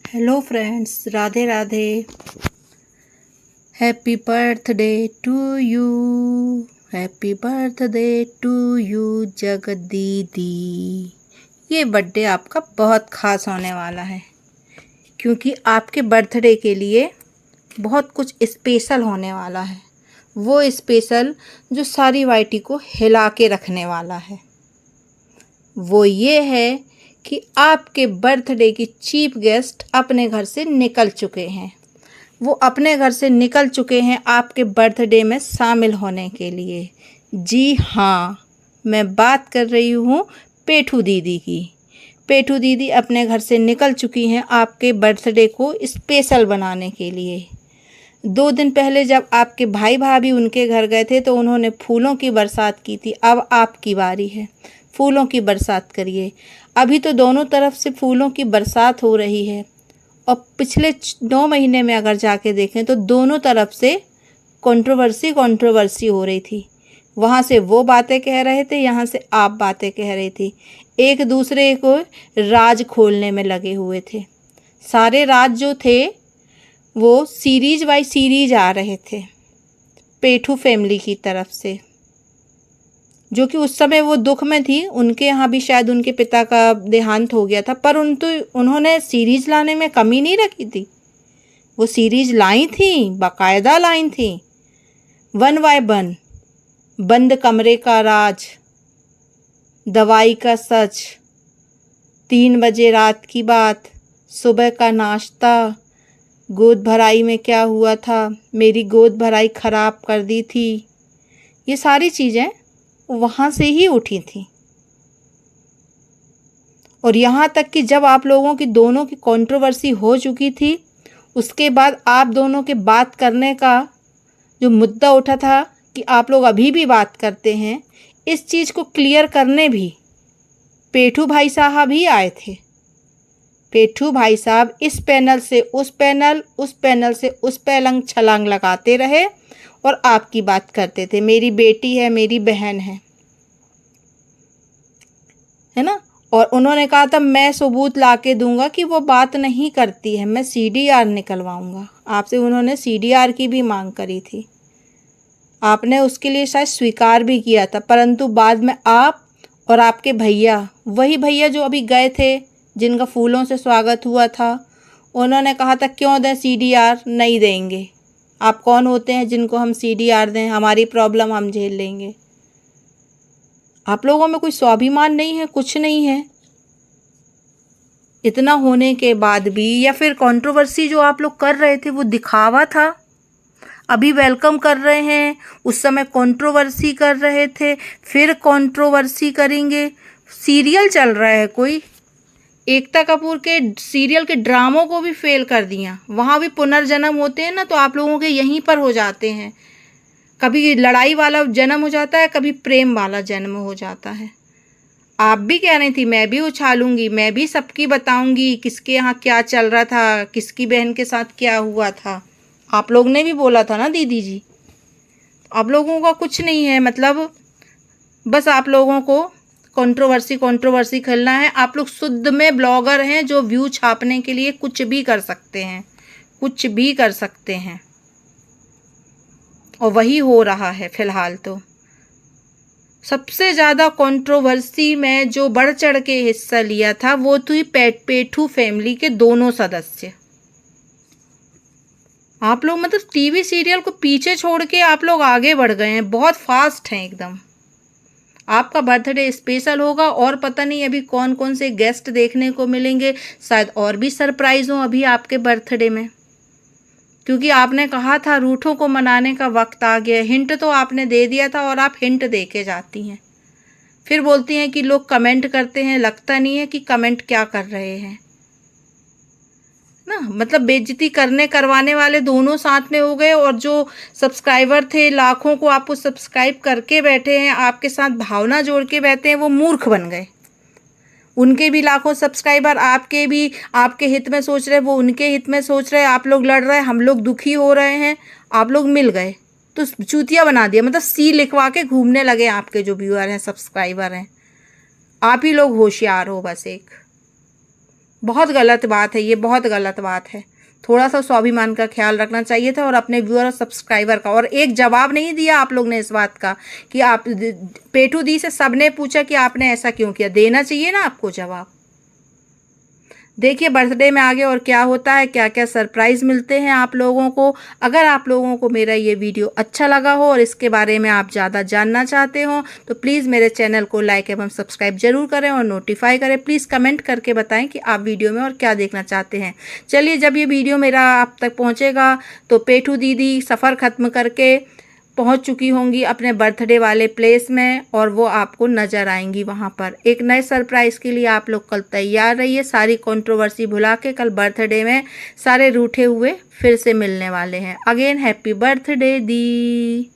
Hello friends, Radhe Radhe. Happy birthday to you, happy birthday to you Jagat दीदी। ये birthday आपका बहुत ख़ास होने वाला है क्योंकि आपके बर्थडे के लिए बहुत कुछ स्पेशल होने वाला है। वो स्पेशल जो सारी वाइटी को हिला के रखने वाला है वो ये है कि आपके बर्थडे की चीफ गेस्ट अपने घर से निकल चुके हैं। वो अपने घर से निकल चुके हैं आपके बर्थडे में शामिल होने के लिए। जी हाँ, मैं बात कर रही हूँ पेठू दीदी की। पेठू दीदी अपने घर से निकल चुकी हैं आपके बर्थडे को स्पेशल बनाने के लिए। 2 दिन पहले जब आपके भाई भाभी उनके घर गए थे तो उन्होंने फूलों की बरसात की थी। अब आपकी बारी है, फूलों की बरसात करिए। अभी तो दोनों तरफ से फूलों की बरसात हो रही है और पिछले 9 महीने में अगर जाके देखें तो दोनों तरफ से कंट्रोवर्सी हो रही थी। वहाँ से वो बातें कह रहे थे, यहाँ से आप बातें कह रही थी। एक दूसरे को राज खोलने में लगे हुए थे। सारे राज जो थे वो सीरीज बाय सीरीज आ रहे थे पेठू फैमिली की तरफ से, जो कि उस समय वो दुख में थी। उनके यहाँ भी शायद उनके पिता का देहांत हो गया था, पर उन्होंने सीरीज लाने में कमी नहीं रखी थी। वो सीरीज लाई थी, बाकायदा लाई थी, 1 बाय 1। बंद कमरे का राज, दवाई का सच, 3 बजे रात की बात, सुबह का नाश्ता, गोद भराई में क्या हुआ था, मेरी गोद भराई खराब कर दी थी। ये सारी चीज़ें वहाँ से ही उठी थी। और यहाँ तक कि जब आप लोगों की दोनों की कंट्रोवर्सी हो चुकी थी, उसके बाद आप दोनों के बात करने का जो मुद्दा उठा था कि आप लोग अभी भी बात करते हैं, इस चीज़ को क्लियर करने भी पेठू भाई साहब ही आए थे। पेठू भाई साहब इस पैनल से उस पैनल, उस पैनल से उस पैलंग छलांग लगाते रहे और आपकी बात करते थे। मेरी बेटी है, मेरी बहन है ना। और उन्होंने कहा था मैं सबूत ला के दूंगा कि वो बात नहीं करती है, मैं सीडीआर निकलवाऊंगा। आपसे उन्होंने सीडीआर की भी मांग करी थी, आपने उसके लिए शायद स्वीकार भी किया था, परंतु बाद में आप और आपके भैया, वही भैया जो अभी गए थे जिनका फूलों से स्वागत हुआ था, उन्होंने कहा था क्यों दें सीडीआर, नहीं देंगे। आप कौन होते हैं जिनको हम सीडीआर दें, हमारी प्रॉब्लम हम झेल लेंगे। आप लोगों में कोई स्वाभिमान नहीं है, कुछ नहीं है। इतना होने के बाद भी, या फिर कंट्रोवर्सी जो आप लोग कर रहे थे वो दिखावा था। अभी वेलकम कर रहे हैं, उस समय कंट्रोवर्सी कर रहे थे, फिर कंट्रोवर्सी करेंगे। सीरियल चल रहा है कोई, एकता कपूर के सीरियल के ड्रामों को भी फेल कर दिया। वहाँ भी पुनर्जन्म होते हैं ना, तो आप लोगों के यहीं पर हो जाते हैं। कभी लड़ाई वाला जन्म हो जाता है, कभी प्रेम वाला जन्म हो जाता है। आप भी कह रही थी मैं भी उछालूंगी, मैं भी सबकी बताऊंगी किसके यहाँ क्या चल रहा था, किसकी बहन के साथ क्या हुआ था। आप लोग ने भी बोला था ना दीदी जी। आप लोगों का कुछ नहीं है, मतलब बस आप लोगों को कंट्रोवर्सी खेलना है। आप लोग शुद्ध में ब्लॉगर हैं जो व्यू छापने के लिए कुछ भी कर सकते हैं, कुछ भी कर सकते हैं, और वही हो रहा है फिलहाल। तो सबसे ज़्यादा कंट्रोवर्सी में जो बढ़ चढ़ के हिस्सा लिया था वो थी पेठू फैमिली के दोनों सदस्य। आप लोग मतलब टीवी सीरियल को पीछे छोड़ के आप लोग आगे बढ़ गए हैं, बहुत फास्ट हैं एकदम। आपका बर्थडे स्पेशल होगा और पता नहीं अभी कौन कौन से गेस्ट देखने को मिलेंगे, शायद और भी सरप्राइज हो अभी आपके बर्थडे में, क्योंकि आपने कहा था रूठों को मनाने का वक्त आ गया। हिंट तो आपने दे दिया था और आप हिंट दे के जाती हैं, फिर बोलती हैं कि लोग कमेंट करते हैं, लगता नहीं है कि कमेंट क्या कर रहे हैं ना। मतलब बेइज्जती करवाने वाले दोनों साथ में हो गए, और जो सब्सक्राइबर थे लाखों को आपको सब्सक्राइब करके बैठे हैं, आपके साथ भावना जोड़ के बैठे हैं, वो मूर्ख बन गए। उनके भी लाखों सब्सक्राइबर, आपके भी आपके हित में सोच रहे, वो उनके हित में सोच रहे। आप लोग लड़ रहे हैं, हम लोग दुखी हो रहे हैं, आप लोग मिल गए तो चूतिया बना दिया। मतलब सी लिखवा के घूमने लगे आपके जो व्यूअर हैं, सब्सक्राइबर हैं। आप ही लोग होशियार हो बस। एक बहुत गलत बात है, ये बहुत गलत बात है। थोड़ा सा स्वाभिमान का ख्याल रखना चाहिए था और अपने व्यूअर और सब्सक्राइबर का। और एक जवाब नहीं दिया आप लोग ने इस बात का कि आप पेटू दी से सबने पूछा कि आपने ऐसा क्यों किया, देना चाहिए ना आपको जवाब। देखिए बर्थडे में आगे और क्या होता है, क्या क्या सरप्राइज़ मिलते हैं आप लोगों को। अगर आप लोगों को मेरा ये वीडियो अच्छा लगा हो और इसके बारे में आप ज़्यादा जानना चाहते हो तो प्लीज़ मेरे चैनल को लाइक एवं सब्सक्राइब जरूर करें और नोटिफाई करें। प्लीज़ कमेंट करके बताएं कि आप वीडियो में और क्या देखना चाहते हैं। चलिए, जब ये वीडियो मेरा आप तक पहुँचेगा तो पेटू दीदी सफ़र ख़त्म करके पहुंच चुकी होंगी अपने बर्थडे वाले प्लेस में और वो आपको नज़र आएंगी वहां पर। एक नए सरप्राइज़ के लिए आप लोग कल तैयार रहिए। सारी कंट्रोवर्सी भुला के कल बर्थडे में सारे रूठे हुए फिर से मिलने वाले हैं। अगेन हैप्पी बर्थडे दी।